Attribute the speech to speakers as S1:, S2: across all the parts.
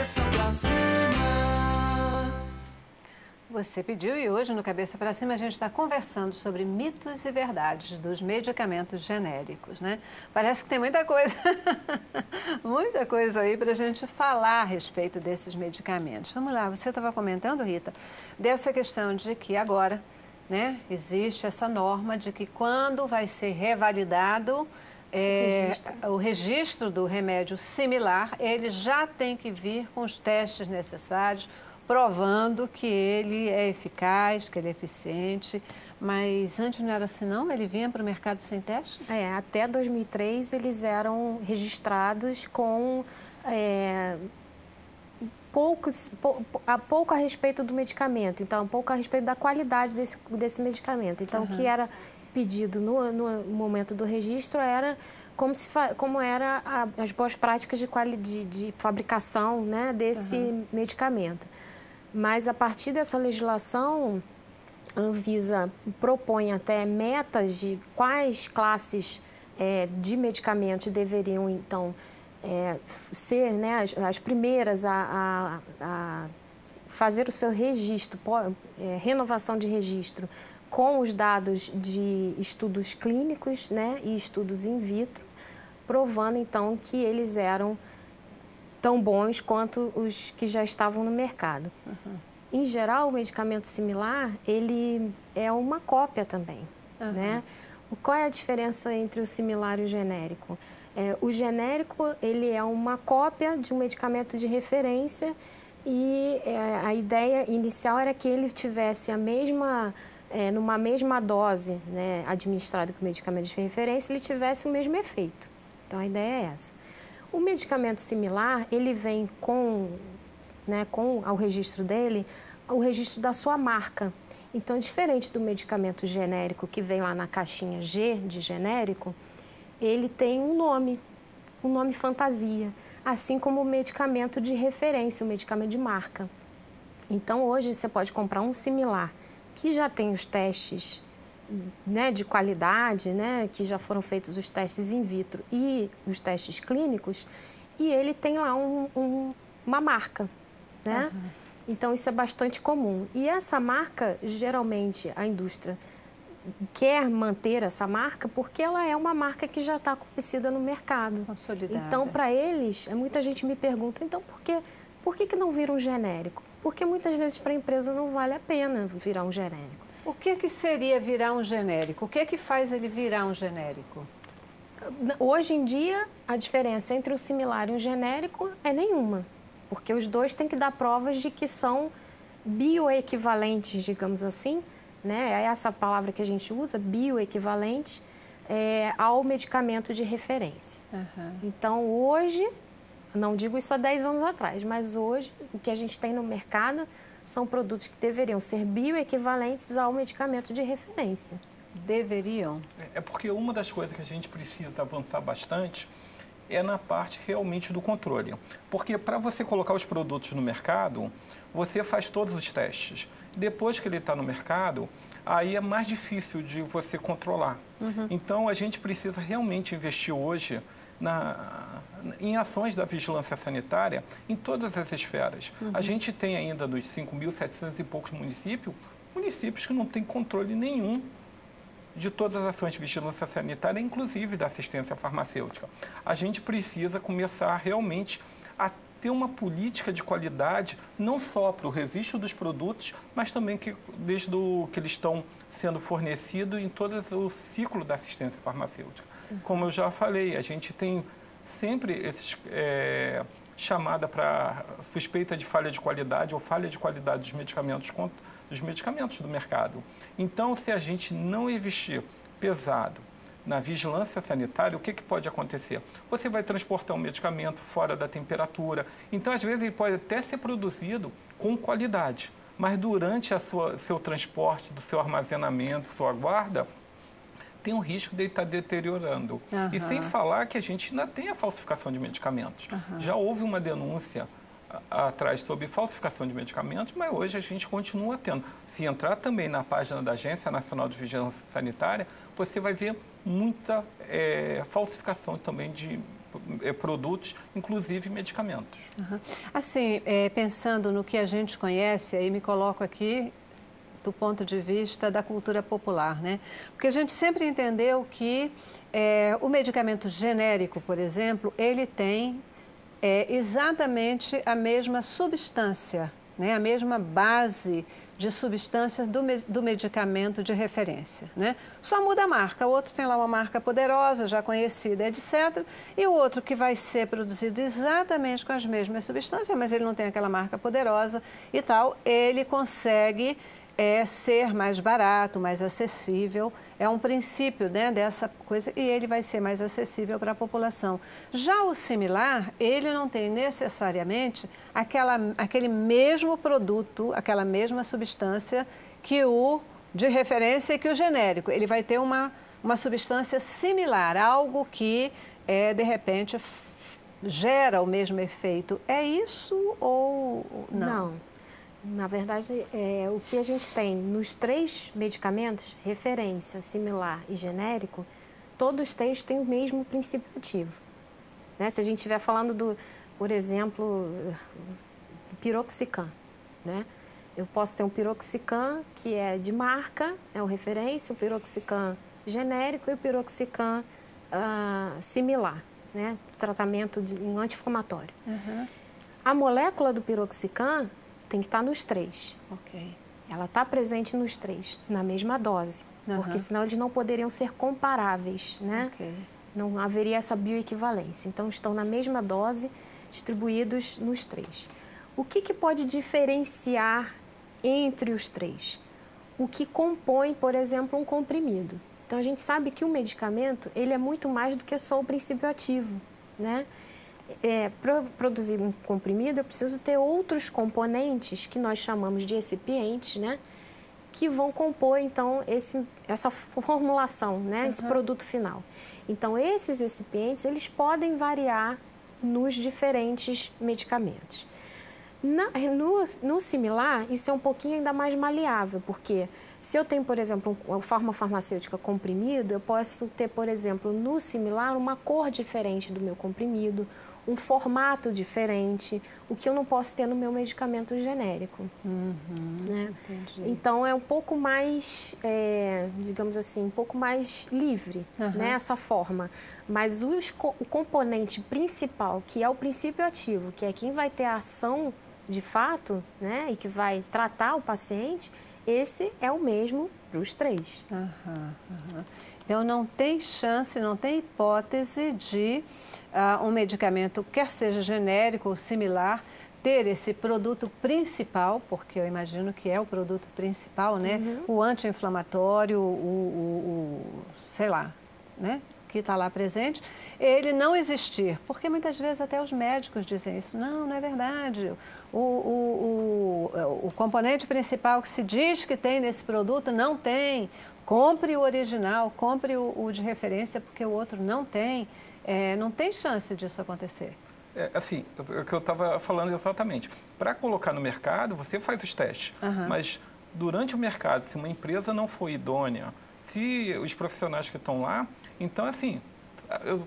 S1: Cabeça pra cima.
S2: Você pediu e hoje no Cabeça para Cima a gente está conversando sobre mitos e verdades dos medicamentos genéricos, né? Parece que tem muita coisa, muita coisa aí para a gente falar a respeito desses medicamentos. Vamos lá, você estava comentando, Rita, dessa questão de que agora, né, existe essa norma de que quando vai ser revalidado o registro do remédio similar, ele já tem que vir com os testes necessários, provando que ele é eficaz, que ele é eficiente. Mas antes não era assim, não? Ele vinha para o mercado sem teste?
S3: Até 2003 eles eram registrados com pouco a respeito do medicamento, então pouco a respeito da qualidade desse medicamento. Então, o que era pedido no momento do registro era como era as boas práticas de fabricação, né, desse medicamento. Mas, a partir dessa legislação, a Anvisa propõe até metas de quais classes de medicamentos deveriam, então, ser, né, as primeiras a fazer o seu registro, renovação de registro com os dados de estudos clínicos, né, e estudos in vitro, provando, então, que eles eram tão bons quanto os que já estavam no mercado. Em geral, o medicamento similar, ele é uma cópia também, né? Qual é a diferença entre o similar e o genérico? O genérico, ele é uma cópia de um medicamento de referência e a ideia inicial era que ele tivesse a mesma, numa mesma dose, né, administrada com o medicamento de referência, ele tivesse o mesmo efeito. Então, a ideia é essa. O medicamento similar, ele vem com ao registro dele, o registro da sua marca. Então, diferente do medicamento genérico, que vem lá na caixinha G de genérico, ele tem um nome fantasia, assim como o medicamento de referência, o medicamento de marca. Então, hoje, você pode comprar um similar que já tem os testes, né, de qualidade, né, que já foram feitos os testes in vitro e os testes clínicos, e ele tem lá uma marca, né? Então, isso é bastante comum. E essa marca, geralmente, a indústria quer manter essa marca porque ela é uma marca que já está conhecida no mercado.
S2: Consolidada.
S3: Então, para eles, muita gente me pergunta, então, por que não vira um genérico? Porque muitas vezes para a empresa não vale a pena virar um genérico.
S2: O que seria virar um genérico? O que faz ele virar um genérico?
S3: Hoje em dia, a diferença entre um similar e um genérico é nenhuma, porque os dois têm que dar provas de que são bioequivalentes, digamos assim, né? É essa palavra que a gente usa, bioequivalente, ao medicamento de referência. Então, hoje, não digo isso há 10 anos atrás, mas hoje o que a gente tem no mercado são produtos que deveriam ser bioequivalentes ao medicamento de referência.
S2: Deveriam?
S4: É porque uma das coisas que a gente precisa avançar bastante é na parte realmente do controle. Porque para você colocar os produtos no mercado, você faz todos os testes. Depois que ele está no mercado, aí é mais difícil de você controlar. Então, a gente precisa realmente investir hoje em ações da vigilância sanitária em todas as esferas. A gente tem ainda nos 5.700 e poucos municípios que não têm controle nenhum de todas as ações de vigilância sanitária, inclusive da assistência farmacêutica. A gente precisa começar realmente a ter uma política de qualidade, não só para o registro dos produtos, mas também desde que eles estão sendo fornecidos em todo o ciclo da assistência farmacêutica. Como eu já falei, a gente tem sempre chamada para suspeita de falha de qualidade ou falha de qualidade dos medicamentos do mercado. Então, se a gente não investir pesado na vigilância sanitária, o que pode acontecer? Você vai transportar um medicamento fora da temperatura. Então, às vezes, ele pode até ser produzido com qualidade, mas durante seu transporte, do seu armazenamento, sua guarda, tem um risco de ele estar deteriorando. E sem falar que a gente ainda tem a falsificação de medicamentos. Já houve uma denúncia atrás sobre falsificação de medicamentos, mas hoje a gente continua tendo. Se entrar também na página da Agência Nacional de Vigilância Sanitária, você vai ver muita falsificação também de produtos, inclusive medicamentos.
S2: Uhum. Assim, pensando no que a gente conhece, aí me coloco aqui do ponto de vista da cultura popular, né? Porque a gente sempre entendeu que o medicamento genérico, por exemplo, ele tem exatamente a mesma substância, né? A mesma base de substâncias do medicamento de referência, né? Só muda a marca, o outro tem lá uma marca poderosa, já conhecida, etc. E o outro que vai ser produzido exatamente com as mesmas substâncias, mas ele não tem aquela marca poderosa e tal, ele consegue ser mais barato, mais acessível. É um princípio, né, dessa coisa e ele vai ser mais acessível para a população. Já o similar, ele não tem necessariamente aquele mesmo produto, aquela mesma substância que o de referência e que o genérico. Ele vai ter uma substância similar, algo que, de repente, gera o mesmo efeito. É isso ou não?
S3: Não. Na verdade, o que a gente tem nos 3 medicamentos, referência, similar e genérico, todos 3 têm o mesmo princípio ativo. Né? Se a gente estiver falando por exemplo, piroxicam, né? Eu posso ter um piroxicam que é de marca, é o referência, o piroxicam genérico e o piroxicam similar, né? Tratamento de um anti-inflamatório.
S2: Uhum.
S3: A molécula do piroxicam tem que estar nos 3.
S2: Ok.
S3: Ela está presente nos 3, na mesma dose. Porque senão eles não poderiam ser comparáveis, né?
S2: Ok.
S3: Não haveria essa bioequivalência. Então, estão na mesma dose, distribuídos nos 3. O que pode diferenciar entre os 3? O que compõe, por exemplo, um comprimido. Então, a gente sabe que o medicamento, ele é muito mais do que só o princípio ativo, né? Para produzir um comprimido, eu preciso ter outros componentes que nós chamamos de excipientes, né? Que vão compor, então, essa formulação, né? Esse produto final. Então, esses excipientes, eles podem variar nos diferentes medicamentos. No similar, isso é um pouquinho ainda mais maleável, porque se eu tenho, por exemplo, uma forma farmacêutica comprimido, eu posso ter, por exemplo, no similar, uma cor diferente do meu comprimido, um formato diferente, o que eu não posso ter no meu medicamento genérico. Né? Então, é um pouco mais, digamos assim, um pouco mais livre, né, essa forma. Mas o componente principal, que é o princípio ativo, que é quem vai ter a ação de fato, né, e que vai tratar o paciente, esse é o mesmo para os 3.
S2: Então, não tem chance, não tem hipótese de um medicamento, quer seja genérico ou similar, ter esse produto principal, porque eu imagino que é o produto principal, né? O anti-inflamatório, sei lá, né? Que está lá presente, ele não existir. Porque muitas vezes até os médicos dizem isso. Não é verdade. O componente principal que se diz que tem nesse produto não tem. Compre o original, compre o de referência, porque o outro não tem. Não tem chance disso acontecer.
S4: Assim, o que eu estava falando exatamente. Para colocar no mercado, você faz os testes. Mas durante o mercado, se uma empresa não for idônea, se os profissionais que estão lá... Então, assim, eu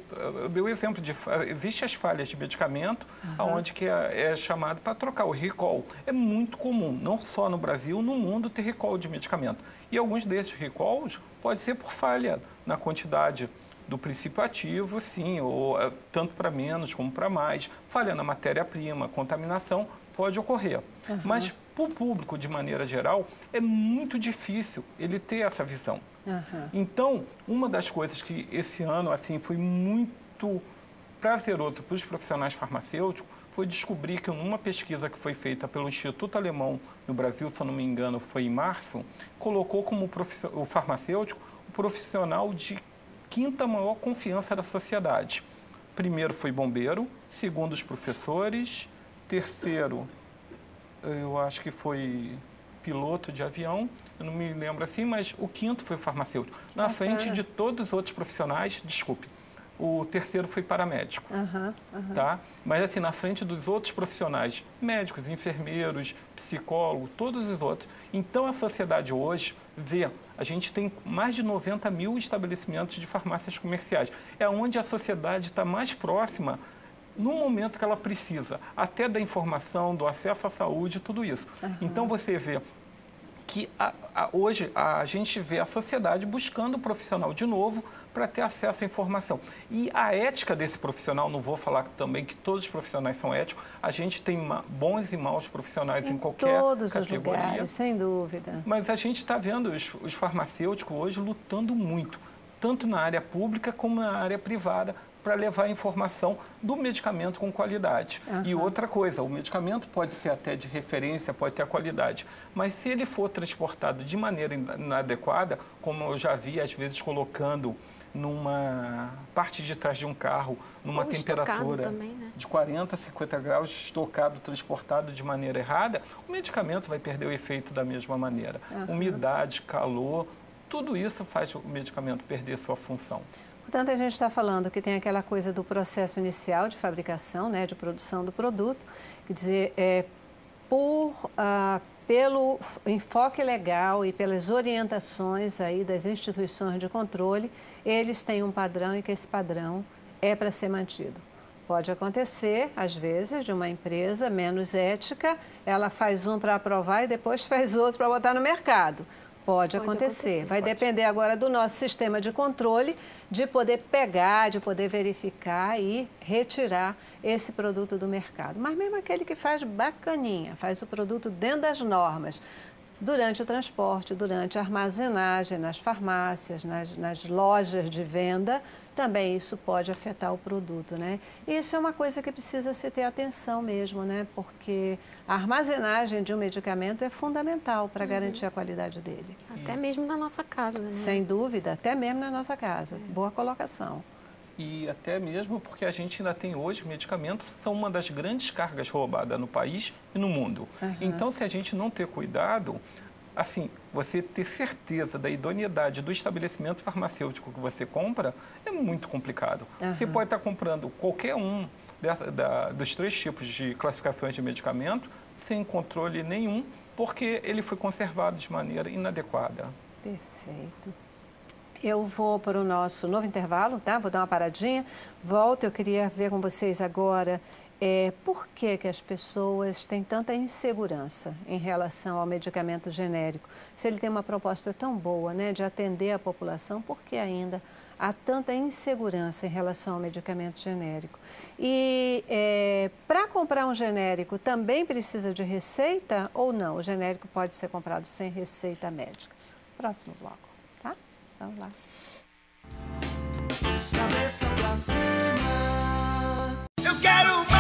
S4: dei o exemplo de... Existem as falhas de medicamento, onde que é chamado para trocar o recall. É muito comum, não só no Brasil, no mundo, ter recall de medicamento. E alguns desses recalls pode ser por falha na quantidade do princípio ativo, sim, ou tanto para menos como para mais. Falha na matéria-prima, contaminação, pode ocorrer. Mas, para o público, de maneira geral, é muito difícil ele ter essa visão. Então, uma das coisas que esse ano assim, foi muito prazeroso para os profissionais farmacêuticos foi descobrir que numa pesquisa que foi feita pelo Instituto Alemão no Brasil, se eu não me engano, foi em março, colocou como o farmacêutico o profissional de 5ª maior confiança da sociedade. Primeiro foi bombeiro, segundo os professores, terceiro, eu acho que foi piloto de avião, eu não me lembro assim, mas o 5º foi o farmacêutico. Na frente de todos os outros profissionais, desculpe, o terceiro foi paramédico, tá? Mas assim, na frente dos outros profissionais, médicos, enfermeiros, psicólogos, todos os outros. Então, a sociedade hoje vê, a gente tem mais de 90 mil estabelecimentos de farmácias comerciais. É onde a sociedade está mais próxima no momento que ela precisa, até da informação, do acesso à saúde, tudo isso. Então, você vê que hoje a gente vê a sociedade buscando um profissional de novo para ter acesso à informação. E a ética desse profissional, não vou falar também que todos os profissionais são éticos, a gente tem bons e maus profissionais em qualquer
S2: todos
S4: categoria.
S2: Os lugares, sem dúvida.
S4: Mas a gente está vendo os farmacêuticos hoje lutando muito, tanto na área pública como na área privada, para levar a informação do medicamento com qualidade. E outra coisa, o medicamento pode ser até de referência, pode ter a qualidade, mas se ele for transportado de maneira inadequada, como eu já vi, às vezes colocando numa parte de trás de um carro, numa temperatura
S3: também, né?
S4: de 40 a 50 graus, estocado, transportado de maneira errada, o medicamento vai perder o efeito da mesma maneira. Umidade, calor, tudo isso faz o medicamento perder sua função.
S2: Portanto, a gente está falando que tem aquela coisa do processo inicial de fabricação, né, de produção do produto, quer dizer, pelo enfoque legal e pelas orientações aí das instituições de controle, eles têm um padrão e que esse padrão é para ser mantido. Pode acontecer, às vezes, de uma empresa menos ética, ela faz um para aprovar e depois faz outro para botar no mercado. Pode acontecer. Vai depender agora do nosso sistema de controle, de poder pegar, de poder verificar e retirar esse produto do mercado. Mas mesmo aquele que faz bacaninha, faz o produto dentro das normas, durante o transporte, durante a armazenagem nas farmácias, nas lojas de venda, também isso pode afetar o produto, né? E isso é uma coisa que precisa se ter atenção mesmo, né? Porque a armazenagem de um medicamento é fundamental para garantir a qualidade dele.
S3: Até mesmo na nossa casa, né?
S2: Sem dúvida, até mesmo na nossa casa. Boa colocação.
S4: E até mesmo porque a gente ainda tem hoje, medicamentos são uma das grandes cargas roubadas no país e no mundo. Então, se a gente não ter cuidado, assim, você ter certeza da idoneidade do estabelecimento farmacêutico que você compra é muito complicado. Você pode estar comprando qualquer um dos 3 tipos de classificações de medicamento sem controle nenhum, porque ele foi conservado de maneira inadequada.
S2: Perfeito. Eu vou para o nosso novo intervalo, tá? Vou dar uma paradinha. Volto, eu queria ver com vocês agora por que as pessoas têm tanta insegurança em relação ao medicamento genérico. Se ele tem uma proposta tão boa, né, de atender a população, por que ainda há tanta insegurança em relação ao medicamento genérico? E para comprar um genérico também precisa de receita ou não? O genérico pode ser comprado sem receita médica. Próximo bloco, tá? Vamos lá.
S1: Cabeça pra cima. Eu quero